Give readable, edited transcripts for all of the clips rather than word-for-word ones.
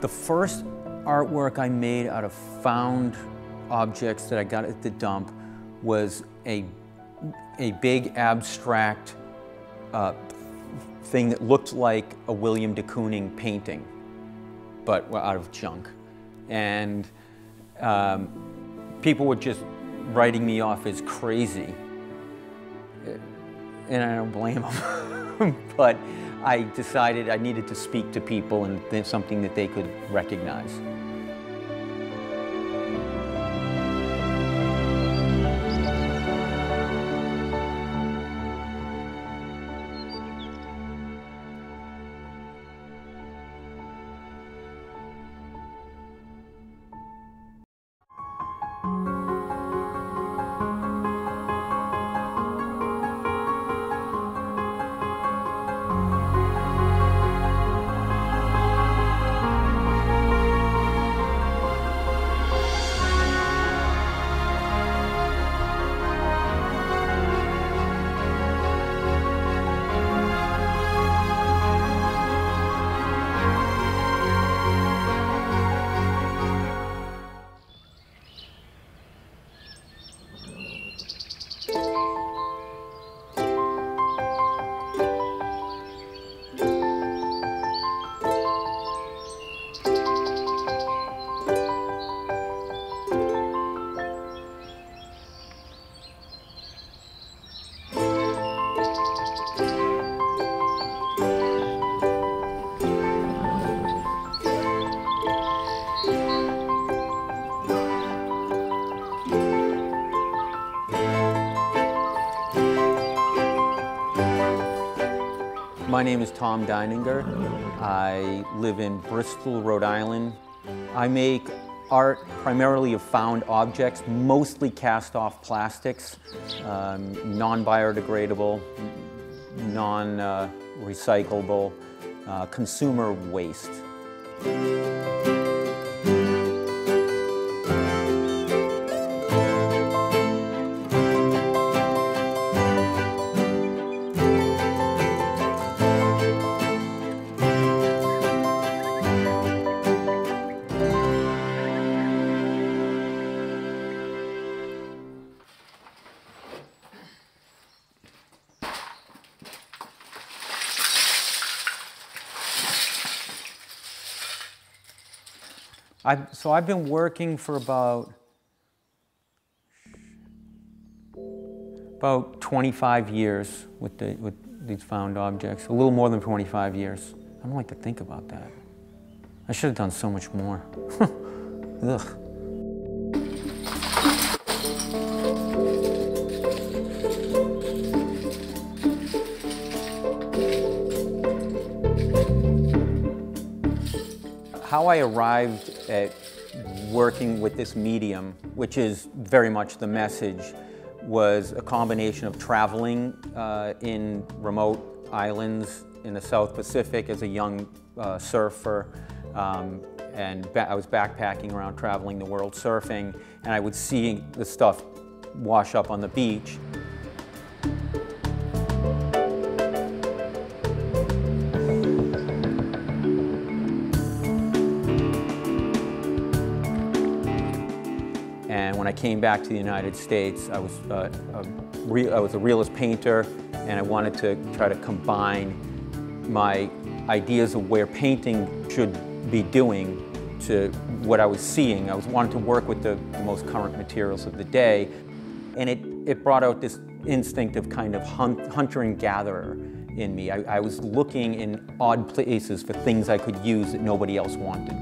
The first artwork I made out of found objects that I got at the dump was a big abstract thing that looked like a William de Kooning painting, but out of junk. And people were just writing me off as crazy. And I don't blame them. But I decided I needed to speak to people and there's something that they could recognize. My name is Tom Deininger. I live in Bristol, Rhode Island. I make art primarily of found objects, mostly cast-off plastics, non-biodegradable, non-recyclable, consumer waste. So I've been working for about 25 years with these found objects, a little more than 25 years. I don't like to think about that. I should have done so much more. Ugh. How I arrived at working with this medium, which is very much the message, was a combination of traveling in remote islands in the South Pacific as a young surfer, and I was backpacking around, traveling the world surfing, and I would see the stuff wash up on the beach. And when I came back to the United States, I was a realist painter, and I wanted to try to combine my ideas of where painting should be doing to what I was seeing. I wanted to work with the most current materials of the day, and it brought out this instinct of kind of hunter and gatherer in me. I was looking in odd places for things I could use that nobody else wanted.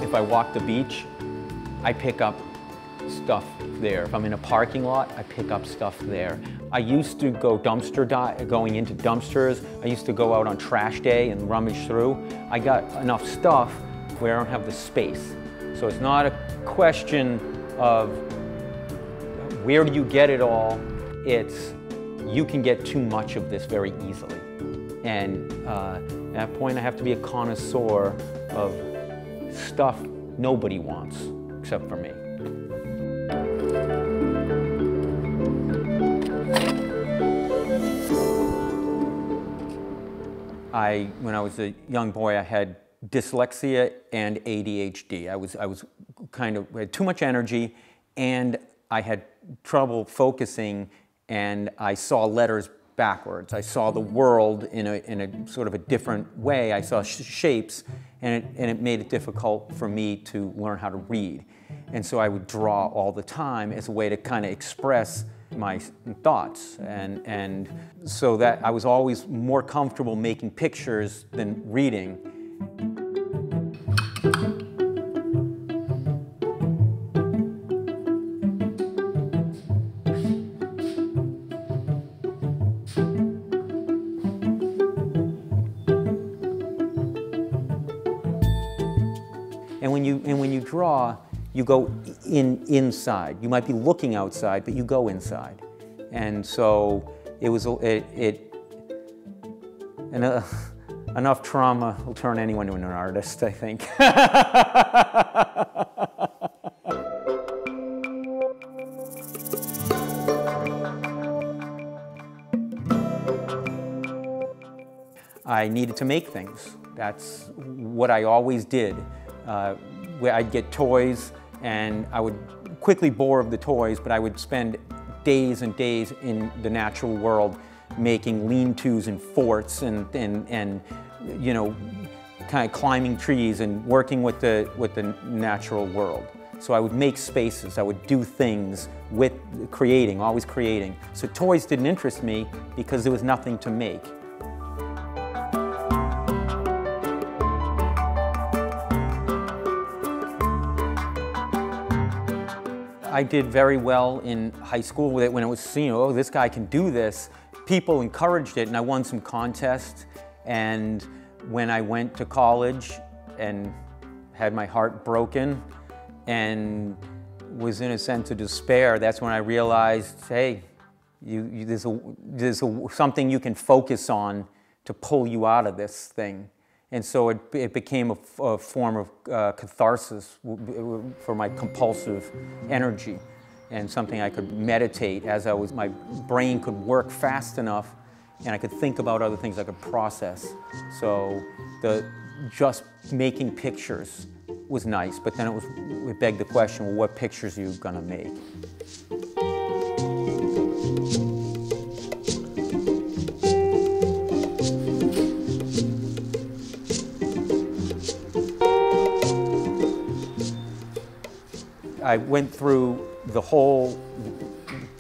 If I walk the beach, I pick up stuff there. If I'm in a parking lot, I pick up stuff there. I used to go going into dumpsters. I used to go out on trash day and rummage through. I got enough stuff where I don't have the space. So it's not a question of where do you get it all, it's you can get too much of this very easily. And at that point I have to be a connoisseur of stuff nobody wants except for me. When I was a young boy, I had dyslexia and ADHD. I had too much energy, and I had trouble focusing, and I saw letters backwards. I saw the world in a sort of a different way. I saw shapes, and it made it difficult for me to learn how to read. And so I would draw all the time as a way to kind of express my thoughts, and so that I was always more comfortable making pictures than reading. And when you draw, you go inside. You might be looking outside, but you go inside. And so it was enough trauma will turn anyone into an artist, I think. I needed to make things. That's what I always did. Where I'd get toys, and I would quickly bore of the toys, but I would spend days and days in the natural world making lean-tos and forts and you know, kind of climbing trees and working with the natural world. So I would make spaces, I would do things with creating, always creating. So toys didn't interest me because there was nothing to make. I did very well in high school when it was seen, oh, this guy can do this. People encouraged it, and I won some contests. And when I went to college and had my heart broken and was in a sense of despair, that's when I realized, hey, there's something you can focus on to pull you out of this thing. And so it became a form of catharsis for my compulsive energy, and something I could meditate as my brain could work fast enough, and I could think about other things I could process. So just making pictures was nice, but then it begged the question, well, what pictures are you gonna make? I went through the whole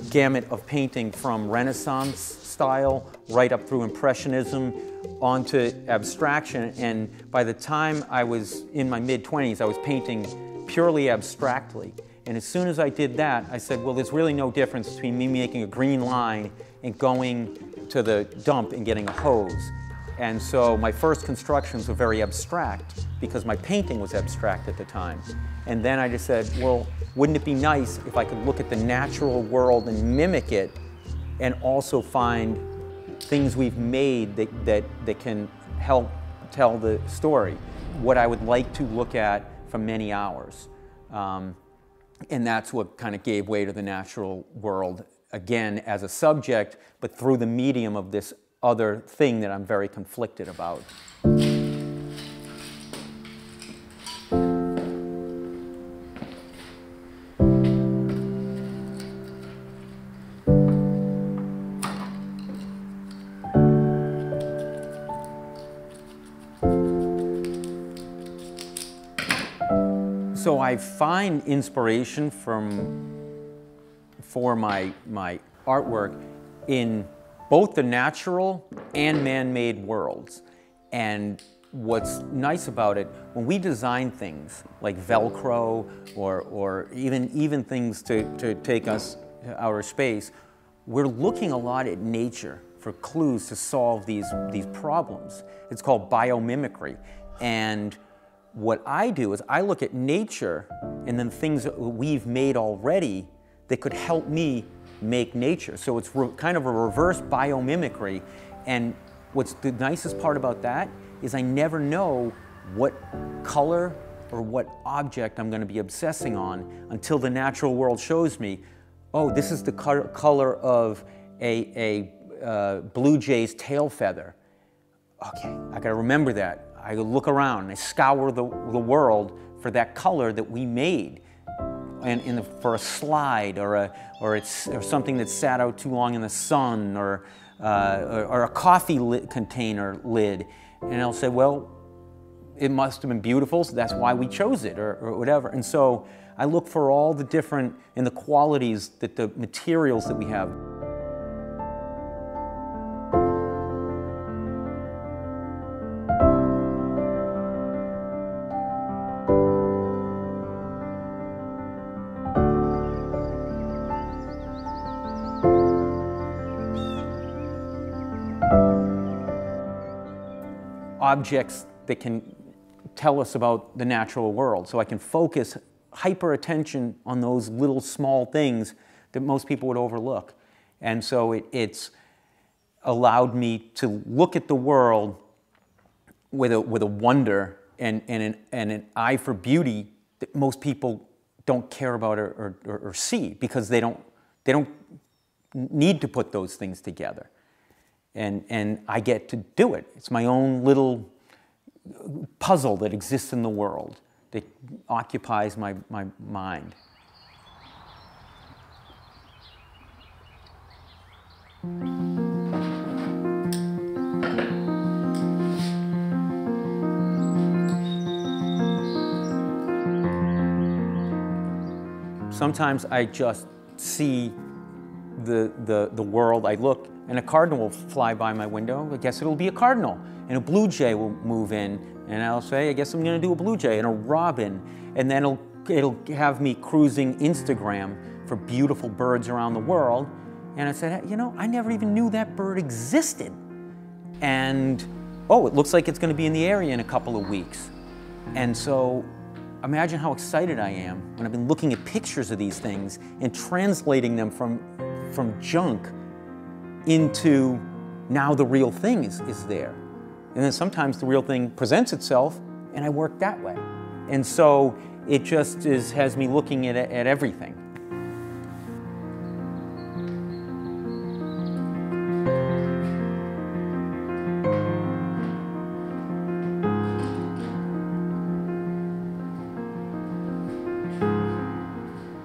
gamut of painting, from Renaissance style right up through Impressionism onto abstraction, and by the time I was in my mid-20s, I was painting purely abstractly. And as soon as I did that, I said, well, there's really no difference between me making a green line and going to the dump and getting a hose. And so my first constructions were very abstract because my painting was abstract at the time. And then I just said, well, wouldn't it be nice if I could look at the natural world and mimic it, and also find things we've made that can help tell the story, what I would like to look at for many hours. And that's what kind of gave way to the natural world, again, as a subject, but through the medium of this other thing that I'm very conflicted about. So I find inspiration for my artwork in both the natural and man-made worlds. And what's nice about it, when we design things like Velcro or even things to take us to outer space, we're looking a lot at nature for clues to solve these problems. It's called biomimicry. And what I do is I look at nature and then things that we've made already that could help me make nature. So it's kind of a reverse biomimicry. And what's the nicest part about that is I never know what color or what object I'm going to be obsessing on until the natural world shows me, oh, this is the color of a blue jay's tail feather. okay, I gotta remember that. I look around and I scour the world for that color that we made, and for a slide or something that sat out too long in the sun, or a coffee container lid. And I'll say, well, it must have been beautiful, so that's why we chose it, or whatever. And so I look for all the different, and the qualities that the materials that we have. Objects that can tell us about the natural world, so I can focus hyper attention on those little small things that most people would overlook. And so it's allowed me to look at the world with a wonder and an eye for beauty that most people don't care about or see, because they don't need to put those things together. And I get to do it. It's my own little puzzle that exists in the world that occupies my mind. Sometimes I just see the world. I look, and a cardinal will fly by my window. I guess it'll be a cardinal. And a blue jay will move in, and I'll say, I guess I'm going to do a blue jay, and a robin. And then it'll have me cruising Instagram for beautiful birds around the world. And I said, you know, I never even knew that bird existed. And, oh, it looks like it's going to be in the area in a couple of weeks. And so imagine how excited I am when I've been looking at pictures of these things and translating them from junk into now the real thing is there. And then sometimes the real thing presents itself, and I work that way. And so it just has me looking at everything.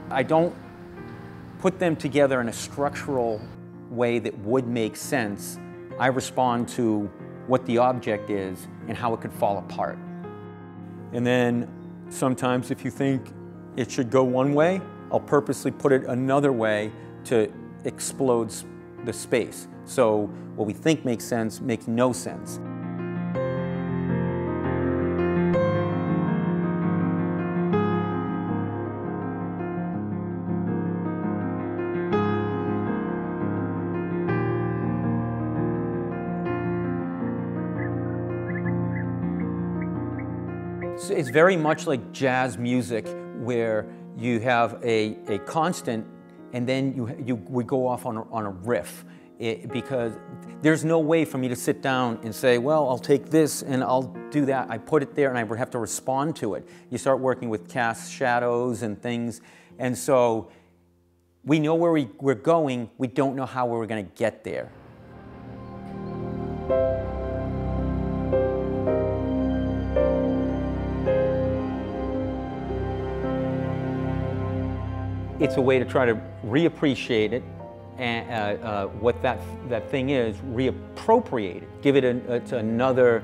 I don't put them together in a structural way that would make sense. I respond to what the object is and how it could fall apart. And then sometimes if you think it should go one way, I'll purposely put it another way to explode the space. So what we think makes sense makes no sense. It's very much like jazz music, where you have a constant, and then we go off on a riff. Because there's no way for me to sit down and say, well, I'll take this and I'll do that. I put it there and I would have to respond to it. You start working with cast shadows and things, and so we know where we're going, we don't know how we're going to get there. It's a way to try to reappreciate it, and what that thing is, reappropriate it, give it another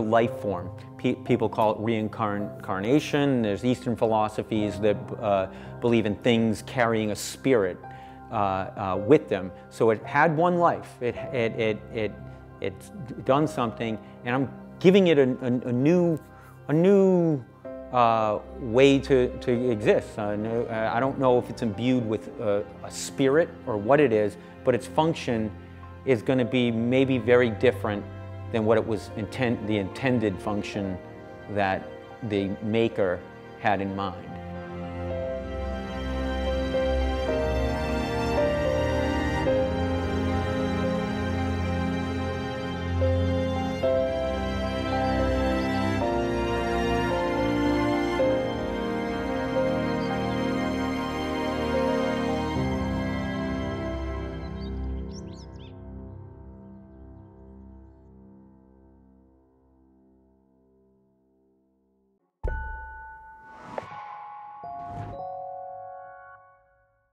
life form. People call it reincarnation. There's Eastern philosophies that believe in things carrying a spirit with them. So it had one life. It's done something, and I'm giving it a new way to exist. I don't know if it's imbued with a spirit or what it is, but its function is going to be maybe very different than what it was the intended function that the maker had in mind.